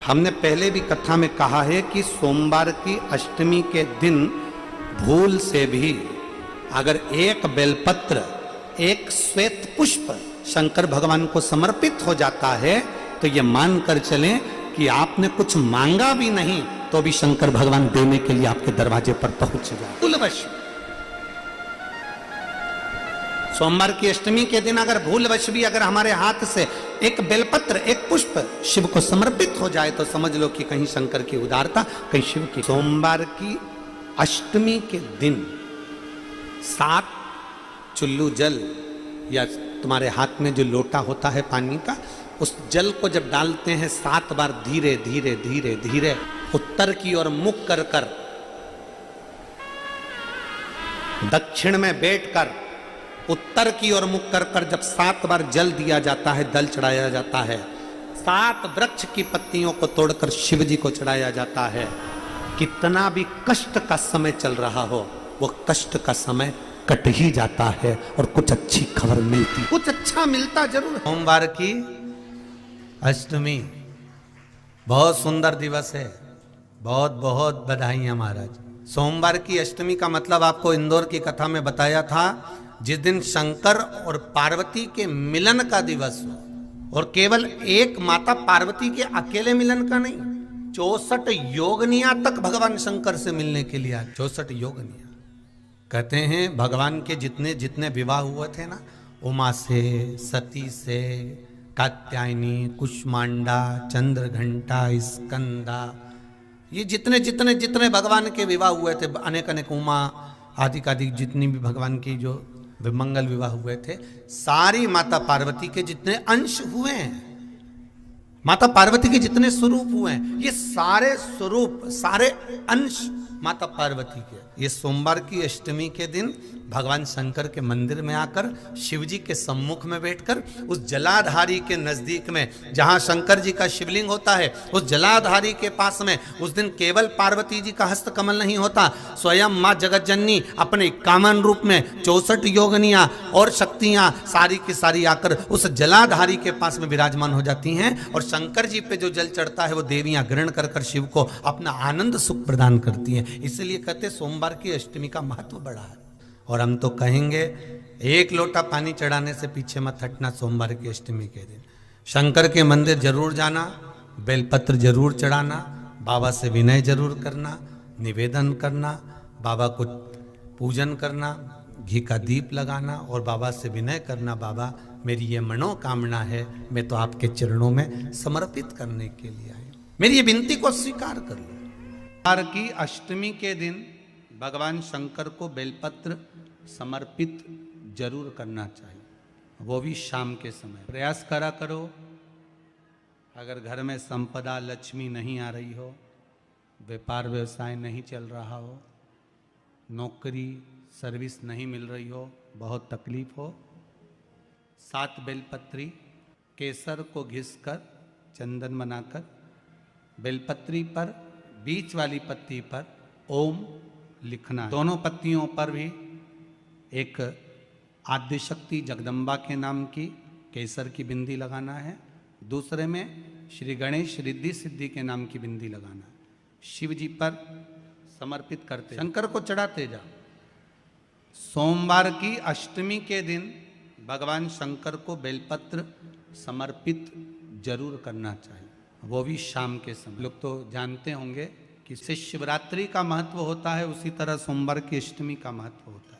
हमने पहले भी कथा में कहा है कि सोमवार की अष्टमी के दिन भूल से भी अगर एक बेलपत्र, एक श्वेत पुष्प शंकर भगवान को समर्पित हो जाता है तो ये मानकर चलें कि आपने कुछ मांगा भी नहीं तो भी शंकर भगवान देने के लिए आपके दरवाजे पर पहुंच जाए। भूलवश सोमवार की अष्टमी के दिन अगर भूलवश भी अगर हमारे हाथ से एक बेलपत्र, एक पुष्प शिव को समर्पित हो जाए तो समझ लो कि कहीं शंकर की उदारता, कहीं शिव की। सोमवार की अष्टमी के दिन 7 चुल्लू जल या तुम्हारे हाथ में जो लोटा होता है पानी का, उस जल को जब डालते हैं 7 बार धीरे धीरे धीरे धीरे उत्तर की ओर मुख कर कर, दक्षिण में बैठकर उत्तर की ओर मुख कर कर जब 7 बार जल दिया जाता है, दल चढ़ाया जाता है, 7 वृक्ष की पत्तियों को तोड़कर शिव जी को चढ़ाया जाता है। कितना भी कष्ट का समय चल रहा हो वो कष्ट का समय कट ही जाता है और कुछ अच्छी खबर मिलती, कुछ अच्छा मिलता जरूर। सोमवार की अष्टमी बहुत सुंदर दिवस है, बहुत बहुत बधाइयां महाराज। सोमवार की अष्टमी का मतलब आपको इंदौर की कथा में बताया था, जिस दिन शंकर और पार्वती के मिलन का दिवस हो, और केवल एक माता पार्वती के अकेले मिलन का नहीं, 64 योगनिया तक भगवान शंकर से मिलने के लिए आए। 64 योगनिया कहते हैं भगवान के जितने जितने विवाह हुए थे ना, उमा से, सती से, कात्यायनी, कुष्मांडा, चंद्रघंटा, स्कंदा, ये जितने जितने जितने भगवान के विवाह हुए थे, अनेक अनेक उमा आदि आदि जितनी भी भगवान की जो विमंगल विवाह हुए थे, सारी माता पार्वती के जितने अंश हुए हैं, माता पार्वती के जितने स्वरूप हुए हैं, ये सारे स्वरूप, सारे अंश माता पार्वती के। ये सोमवार की अष्टमी के दिन भगवान शंकर के मंदिर में आकर शिव जी के सम्मुख में बैठकर उस जलाधारी के नजदीक में जहां शंकर जी का शिवलिंग होता है, उस जलाधारी के पास में उस दिन केवल पार्वती जी का हस्त कमल नहीं होता, स्वयं मां जगतजननी अपने कामन रूप में 64 योगनियां और शक्तियां सारी की सारी आकर उस जलाधारी के पास में विराजमान हो जाती हैं, और शंकर जी पे जो जल चढ़ता है वो देवियां ग्रहण कर कर शिव को अपना आनंद सुख प्रदान करती हैं। इसलिए कहते सोमवार की अष्टमी का महत्व बड़ा है। और हम तो कहेंगे एक लोटा पानी चढ़ाने से पीछे मत हटना। सोमवार की अष्टमी के दिन शंकर के मंदिर जरूर जाना, बेलपत्र जरूर चढ़ाना, बाबा से विनय जरूर करना, निवेदन करना, बाबा को पूजन करना, घी का दीप लगाना और बाबा से विनय करना, बाबा मेरी ये मनोकामना है, मैं तो आपके चरणों में समर्पित करने के लिए आई, मेरी ये विनती को स्वीकार कर लो। सोमवार की अष्टमी के दिन भगवान शंकर को बेलपत्र समर्पित जरूर करना चाहिए, वो भी शाम के समय। प्रयास करा करो, अगर घर में संपदा लक्ष्मी नहीं आ रही हो, व्यापार व्यवसाय नहीं चल रहा हो, नौकरी सर्विस नहीं मिल रही हो, बहुत तकलीफ हो, 7 बेलपत्री केसर को घिसकर चंदन बनाकर बेलपत्री पर बीच वाली पत्ती पर ओम लिखना, दोनों पत्तियों पर भी एक आद्यशक्ति जगदम्बा के नाम की केसर की बिंदी लगाना है, दूसरे में श्री गणेश रिद्धि सिद्धि के नाम की बिंदी लगाना, शिव जी पर समर्पित करते, शंकर को चढ़ाते जाओ। सोमवार की अष्टमी के दिन भगवान शंकर को बेलपत्र समर्पित जरूर करना चाहिए, वो भी शाम के समय। लोग तो जानते होंगे कि शिवरात्रि का महत्व होता है, उसी तरह सोमवार की अष्टमी का महत्व होता है।